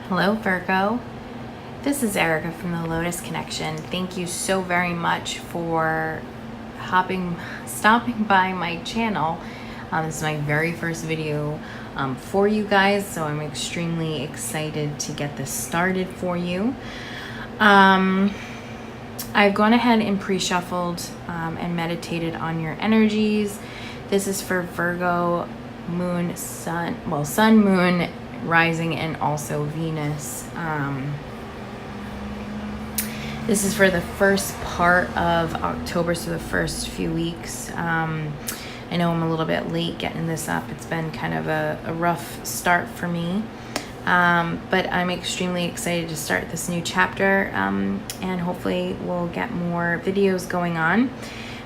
Hello, Virgo. This is Erica from the Lotus Connection. Thank you so very much for stopping by my channel. This is my very first video for you guys, so I'm extremely excited to get this started for you. I've gone ahead and pre-shuffled and meditated on your energies. This is for Virgo, moon, sun, moon, rising, and also Venus. This is for the first part of October, so the first few weeks. I know I'm a little bit late getting this up. It's been kind of a rough start for me, but I'm extremely excited to start this new chapter, and hopefully we'll get more videos going on.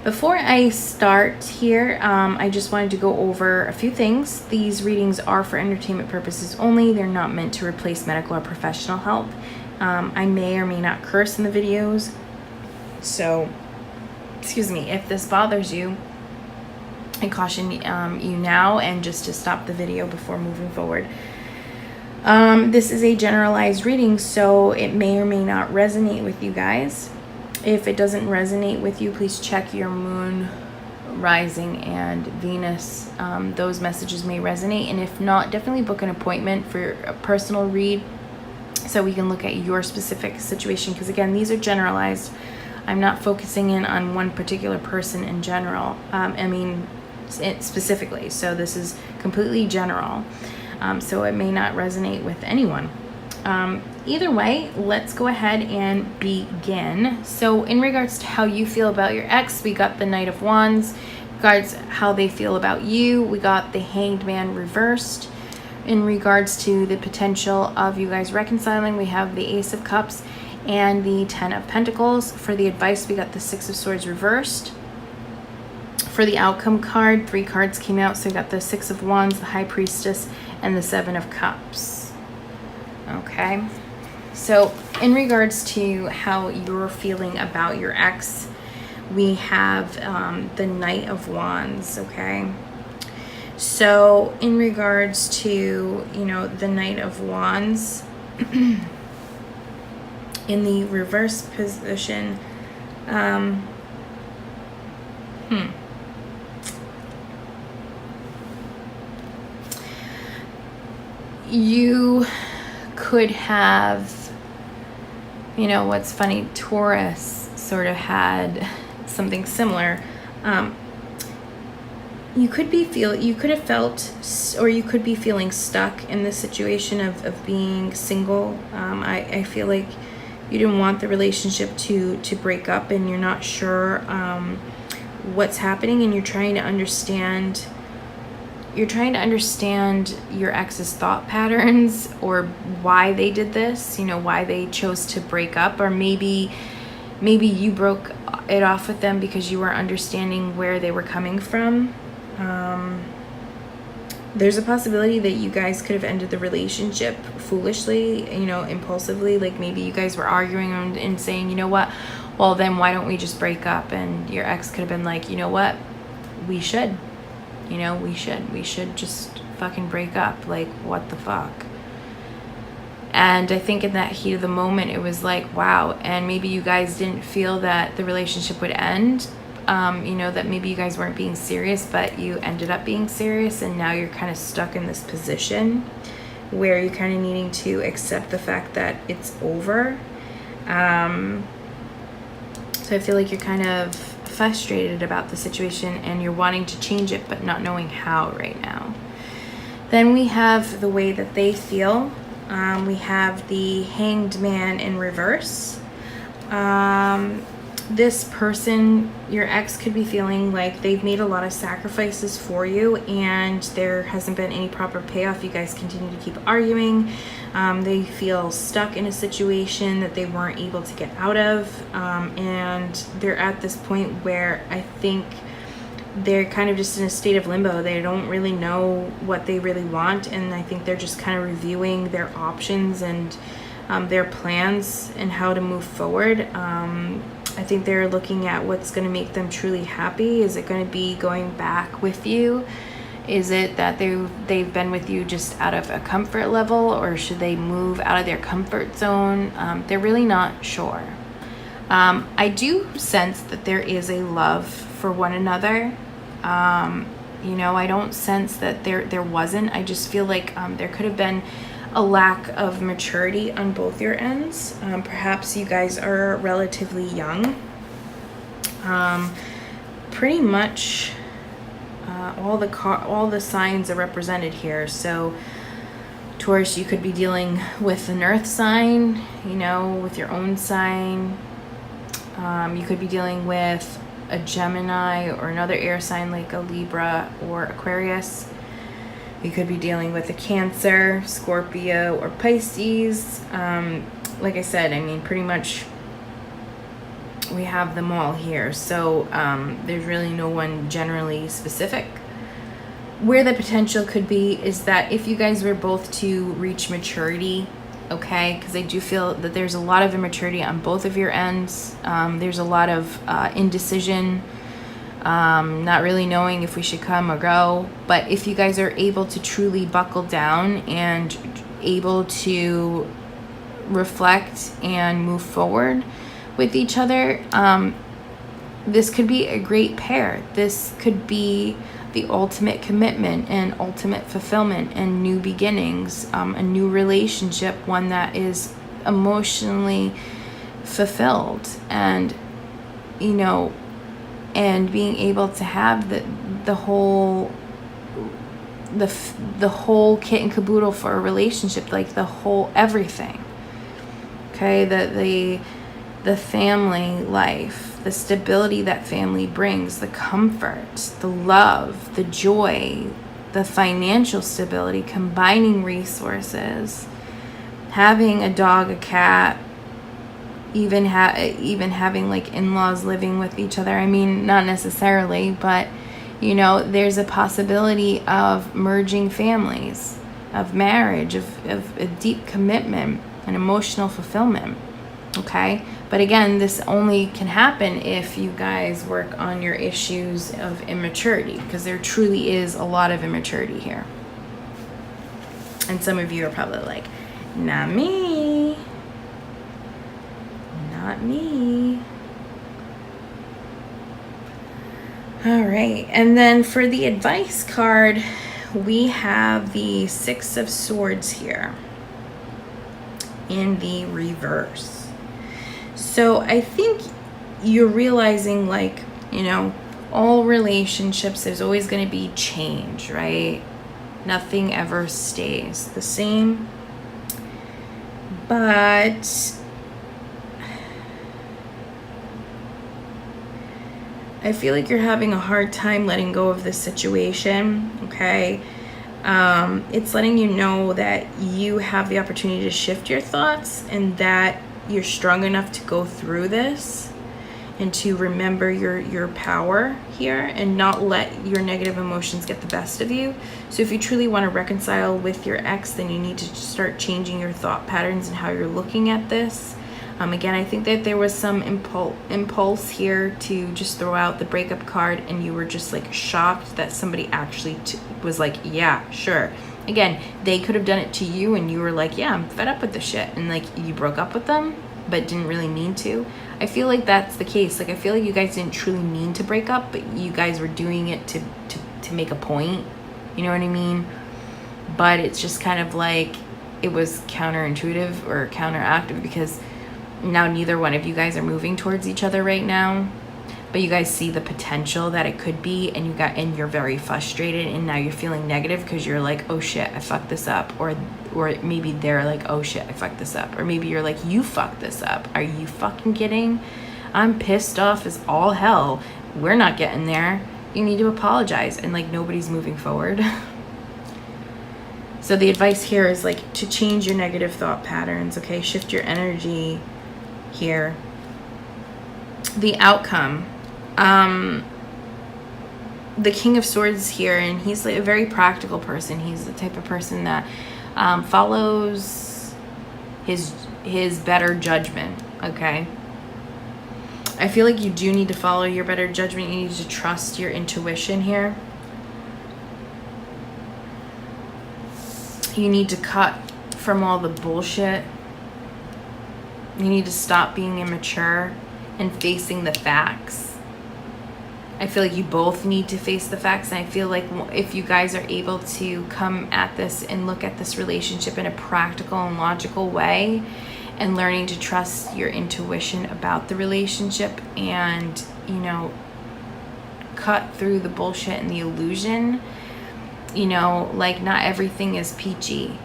Before I start here, I just wanted to go over a few things. These readings are for entertainment purposes only. They're not meant to replace medical or professional help. I may or may not curse in the videos, so excuse me if this bothers you. I caution you now and just to stop the video before moving forward. This is a generalized reading, so it may or may not resonate with you guys. If it doesn't resonate with you, please check your moon, rising, and Venus. Those messages may resonate, and if not, definitely book an appointment for a personal read so we can look at your specific situation, because again, these are generalized. I'm not focusing in on one particular person in general. Specifically, so this is completely general, so it may not resonate with anyone. Either way, let's go ahead and begin. So in regards to how you feel about your ex, we got the Knight of Wands. In regards how they feel about you, we got the Hanged Man reversed. In regards to the potential of you guys reconciling, we have the Ace of Cups and the Ten of Pentacles. For the advice, we got the Six of Swords reversed. For the outcome card, 3 cards came out, so we got the Six of Wands, the High Priestess, and the Seven of Cups. Okay, so in regards to how you're feeling about your ex, we have the Knight of Wands. Okay, so in regards to, the Knight of Wands in the reverse position, you could have, what's funny, Taurus sort of had something similar. You could have felt, or you could be feeling stuck in the situation of being single. I feel like you didn't want the relationship to break up, and you're not sure what's happening, and you're trying to understand your ex's thought patterns, or why they did this, why they chose to break up, or maybe you broke it off with them because you were understanding where they were coming from. There's a possibility that you guys could have ended the relationship foolishly, impulsively. Like maybe you guys were arguing and saying, you know what, well then why don't we just break up? And your ex could have been like, you know what, we should just fucking break up. Like, what the fuck? And I think in that heat of the moment, it was like, wow. And maybe you guys didn't feel that the relationship would end, that maybe you guys weren't being serious, but you ended up being serious, and now you're kind of stuck in this position where you're kind of needing to accept the fact that it's over. So I feel like you're kind of frustrated about the situation, and you're wanting to change it but not knowing how right now. Then we have the way that they feel. We have the Hanged Man in reverse. This person, your ex, could be feeling like they've made a lot of sacrifices for you, and there hasn't been any proper payoff. You guys continue to keep arguing. They feel stuck in a situation that they weren't able to get out of, and they're at this point where I think they're kind of just in a state of limbo. They don't really know what they really want, and I think they're just kind of reviewing their options and their plans and how to move forward. I think they're looking at what's going to make them truly happy. Is it going to be going back with you Is it that they've been with you just out of a comfort level, or should they move out of their comfort zone? They're really not sure. I do sense that there is a love for one another. You know, I don't sense that there wasn't. I just feel like there could have been a lack of maturity on both your ends. Perhaps you guys are relatively young. Pretty much all the signs are represented here. So Taurus, you could be dealing with an earth sign, you know, with your own sign. You could be dealing with a Gemini or another air sign like a Libra or Aquarius. You could be dealing with a Cancer, Scorpio, or Pisces. Like I said, I mean, pretty much we have them all here. So there's really no one generally specific. Where the potential could be is that if you guys were both to reach maturity, okay, because I do feel that there's a lot of immaturity on both of your ends. There's a lot of indecision, not really knowing if we should come or go. But if you guys are able to truly buckle down and able to reflect and move forward with each other, this could be a great pair. This could be the ultimate commitment and ultimate fulfillment and new beginnings, a new relationship, one that is emotionally fulfilled, and, you know, and being able to have the whole kit and caboodle for a relationship, like the whole everything. Okay, the family life, the stability that family brings, the comfort, the love, the joy, the financial stability, combining resources, having a dog, a cat, even having like in-laws living with each other. I mean, not necessarily, but, you know, there's a possibility of merging families, of marriage, of a deep commitment and emotional fulfillment. Okay, but again, this only can happen if you guys work on your issues of immaturity, because there truly is a lot of immaturity here. And some of you are probably like, not me, not me. All right, and then for the advice card, we have the Six of Swords here in the reverse. So I think you're realizing, like, you know, all relationships, there's always going to be change, right? Nothing ever stays the same. But I feel like you're having a hard time letting go of this situation, okay? It's letting you know that you have the opportunity to shift your thoughts, and that you're strong enough to go through this and to remember your power here and not let your negative emotions get the best of you. So if you truly want to reconcile with your ex, then you need to start changing your thought patterns and how you're looking at this. Again, I think that there was some impulse here to just throw out the breakup card, and you were just like shocked that somebody actually was like, yeah, sure. Again, they could have done it to you and you were like, yeah, I'm fed up with this shit. And like you broke up with them, but didn't really mean to. I feel like that's the case. Like I feel like you guys didn't truly mean to break up, but you guys were doing it to make a point. You know what I mean? But it's just kind of like it was counterintuitive or counteractive, because now neither one of you guys are moving towards each other right now. But you guys see the potential that it could be, and you're very frustrated, and now you're feeling negative because you're like, oh shit, I fucked this up, or maybe they're like, oh shit, I fucked this up, or maybe you're like, you fucked this up. Are you fucking kidding? I'm pissed off as all hell. We're not getting there. You need to apologize, and like nobody's moving forward. So the advice here is like to change your negative thought patterns. Okay, shift your energy here. The outcome. The King of Swords here, and he's like a very practical person. He's the type of person that follows his better judgment. Okay, I feel like you do need to follow your better judgment. You need to trust your intuition here. You need to cut from all the bullshit. You need to stop being immature and facing the facts. I feel like you both need to face the facts, and I feel like if you guys are able to come at this and look at this relationship in a practical and logical way, and learning to trust your intuition about the relationship, and, you know, cut through the bullshit and the illusion, you know, like, not everything is peachy.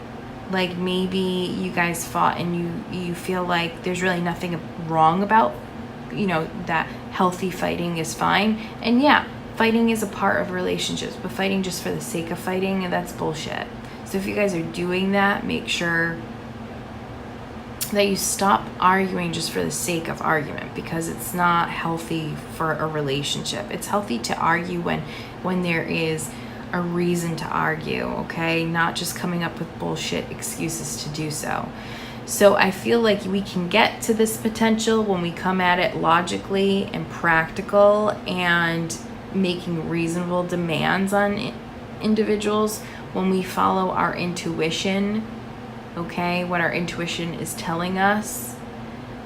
Like, maybe you guys fought and you feel like there's really nothing wrong about, you know, that healthy fighting is fine. And yeah, fighting is a part of relationships, but fighting just for the sake of fighting, that's bullshit. So if you guys are doing that, make sure that you stop arguing just for the sake of argument, because it's not healthy for a relationship. It's healthy to argue when there is a reason to argue, okay? Not just coming up with bullshit excuses to do so. So I feel like we can get to this potential when we come at it logically and practical and making reasonable demands on individuals, when we follow our intuition, okay? What our intuition is telling us,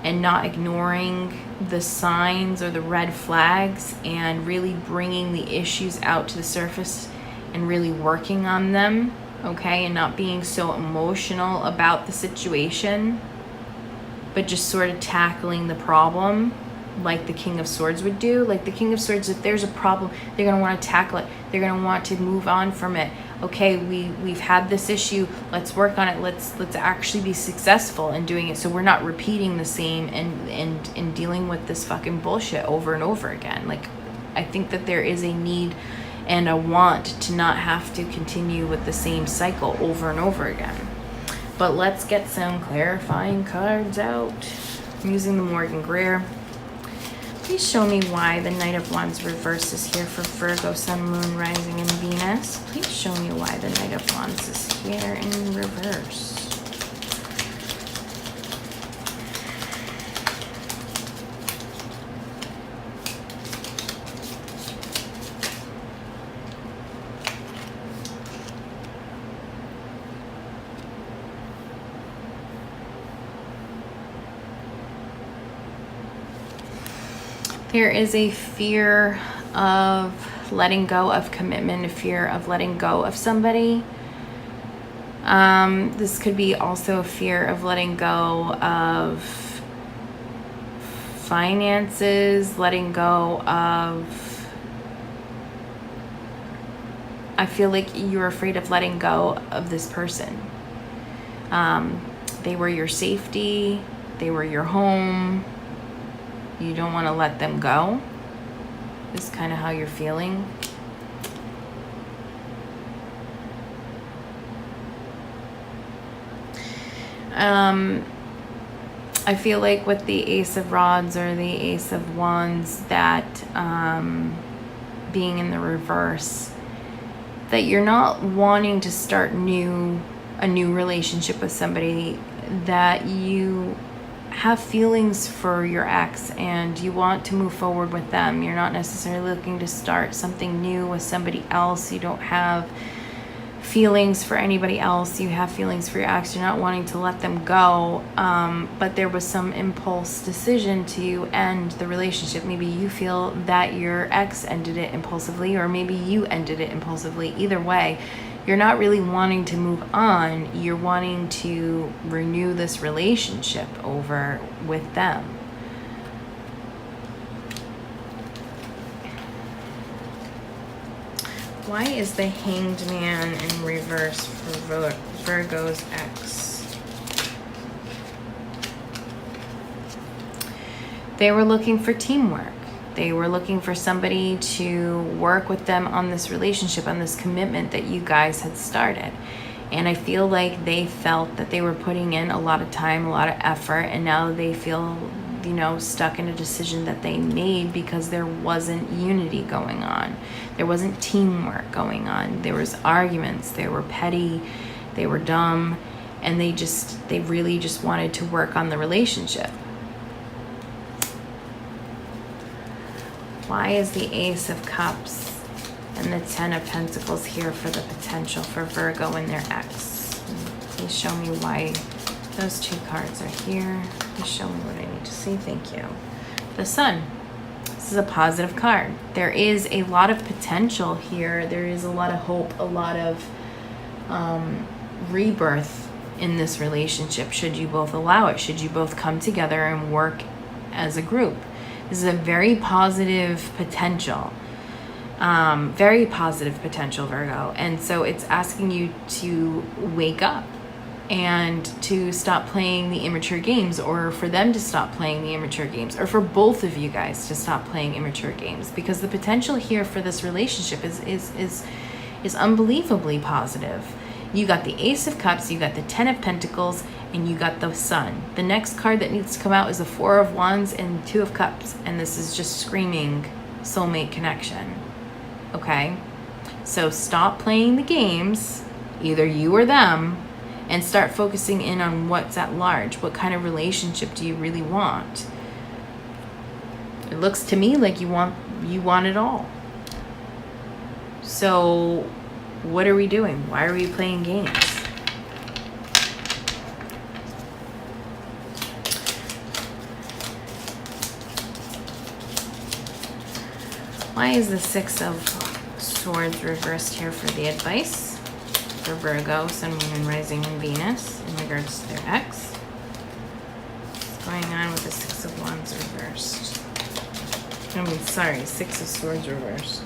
and not ignoring the signs or the red flags, and really bringing the issues out to the surface and really working on them, okay? And not being so emotional about the situation, but just sort of tackling the problem like the King of Swords would do. Like the King of Swords, if there's a problem, they're going to want to tackle it. They're going to want to move on from it. Okay, we've had this issue. Let's work on it. Let's actually be successful in doing it, so we're not repeating the same and dealing with this fucking bullshit over and over again. Like, I think that there is a need and a want to not have to continue with the same cycle over and over again. But let's get some clarifying cards out. I'm using the Morgan Greer. Please show me why the Knight of Wands reverse is here for Virgo, Sun, Moon, Rising, and Venus. Please show me why the Knight of Wands is here in reverse. There is a fear of letting go of commitment, a fear of letting go of somebody. This could be also a fear of letting go of finances, letting go of... I feel like you're afraid of letting go of this person. They were your safety, they were your home. You don't want to let them go. This is kind of how you're feeling. I feel like with the Ace of Rods or the Ace of Wands, that being in the reverse, that you're not wanting to start a new relationship with somebody, that you have feelings for your ex and you want to move forward with them. You're not necessarily looking to start something new with somebody else. You don't have feelings for anybody else. You have feelings for your ex. You're not wanting to let them go, but there was some impulse decision to end the relationship. Maybe you feel that your ex ended it impulsively, or maybe you ended it impulsively. Either way, you're not really wanting to move on. You're wanting to renew this relationship over with them. Why is the Hanged Man in reverse for Virgo's ex? They were looking for teamwork. They were looking for somebody to work with them on this relationship, on this commitment that you guys had started. And I feel like they felt that they were putting in a lot of time, a lot of effort, and now they feel, you know, stuck in a decision that they made because there wasn't unity going on. There wasn't teamwork going on. There was arguments. They were petty. They were dumb. And they really just wanted to work on the relationship. Why is the Ace of Cups and the Ten of Pentacles here for the potential for Virgo and their ex? Please show me why those two cards are here. Please show me what I need to see. Thank you. The Sun. This is a positive card. There is a lot of potential here. There is a lot of hope, a lot of rebirth in this relationship, should you both allow it, should you both come together and work as a group. This is a very positive potential. Very positive potential, Virgo. And so it's asking you to wake up and to stop playing the immature games, or for them to stop playing the immature games, or for both of you guys to stop playing immature games, because the potential here for this relationship is unbelievably positive. You got the Ace of Cups, you got the Ten of Pentacles, and you got the Sun. The next card that needs to come out is the Four of Wands and Two of Cups, and this is just screaming soulmate connection. Okay? So stop playing the games, either you or them, and start focusing in on what's at large. What kind of relationship do you really want? It looks to me like you want it all. So what are we doing? Why are we playing games? Why is the Six of Swords reversed here for the advice for Virgo, Sun, Moon, and Rising, and Venus in regards to their ex? What's going on with the Six of Wands reversed? Six of Swords reversed.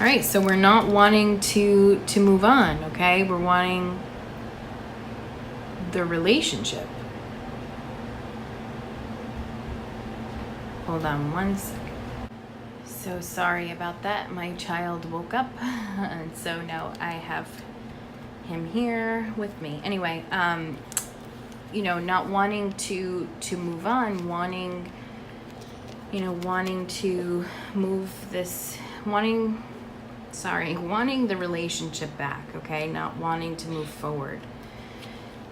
All right, so we're not wanting to move on, okay? We're wanting the relationship. Hold on one second. So sorry about that. My child woke up, and so now I have him here with me. Anyway, not wanting to move on, wanting to move this, wanting the relationship back, okay? Not wanting to move forward.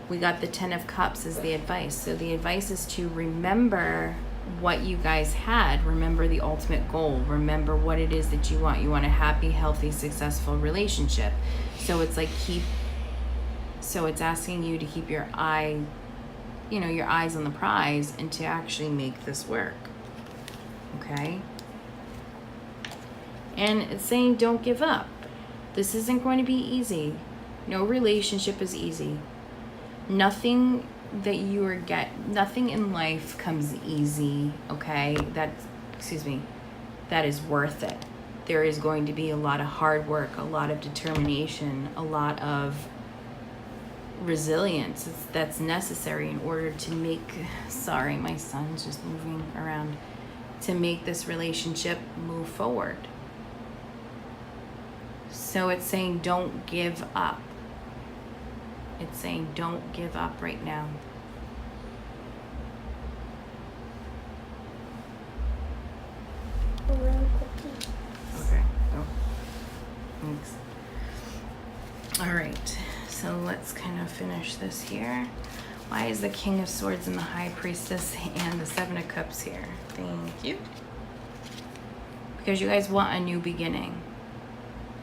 We got the Ten of Cups as the advice. So the advice is to remember what you guys had. Remember the ultimate goal. Remember what it is that you want. You want a happy, healthy, successful relationship. So it's like it's asking you to keep your eyes on the prize and to actually make this work. Okay? And it's saying don't give up. This isn't going to be easy. No relationship is easy. Nothing in life comes easy, okay? That is worth it. There is going to be a lot of hard work, a lot of determination, a lot of resilience that's necessary in order to make, sorry, my son's just moving around, to make this relationship move forward. So it's saying don't give up. It's saying don't give up right now. Okay. Oh. Thanks. All right. So let's kind of finish this here. Why is the King of Swords and the High Priestess and the Seven of Cups here? Thank you. Because you guys want a new beginning.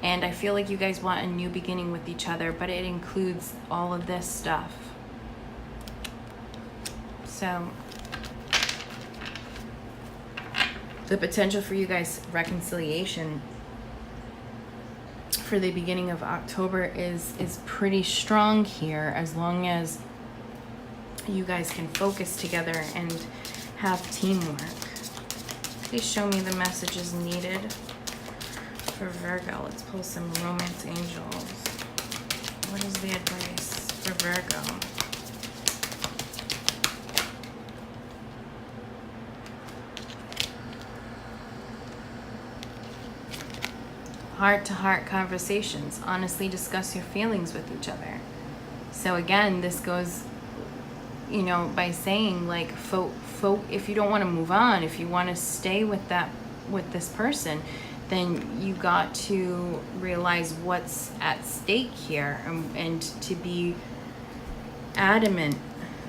And I feel like you guys want a new beginning with each other, but it includes all of this stuff. So the potential for you guys reconciliation for the beginning of October is pretty strong here, as long as you guys can focus together and have teamwork. Please show me the messages needed for Virgo. Let's pull some romance angels. What is the advice for Virgo? Heart-to-heart conversations. Honestly discuss your feelings with each other. So again, this goes, by saying like, if you don't want to move on, if you want to stay with this person, then you got to realize what's at stake here, and to be adamant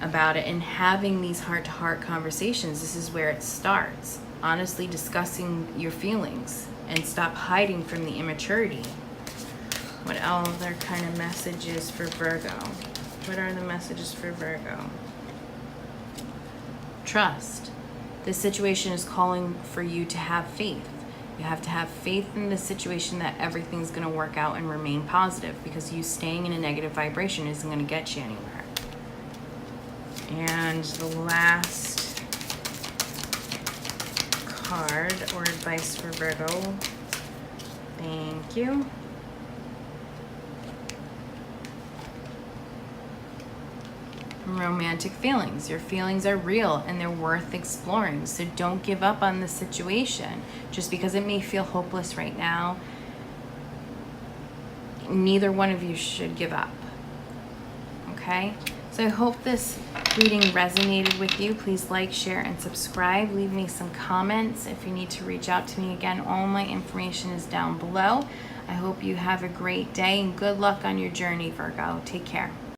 about it and having these heart-to-heart conversations. This is where it starts. honestly discussing your feelings and stop hiding from the immaturity. What other kind of messages for Virgo? What are the messages for Virgo? Trust. This situation is calling for you to have faith. You have to have faith in this situation that everything's going to work out and remain positive, because you staying in a negative vibration isn't going to get you anywhere. And the last card or advice for Virgo. Thank you. Romantic feelings. Your feelings are real and they're worth exploring. So don't give up on the situation. Just because it may feel hopeless right now, neither one of you should give up. Okay? So I hope this reading resonated with you. Please like, share, and subscribe. Leave me some comments if you need to reach out to me. Again, all my information is down below. I hope you have a great day and good luck on your journey, Virgo. Take care.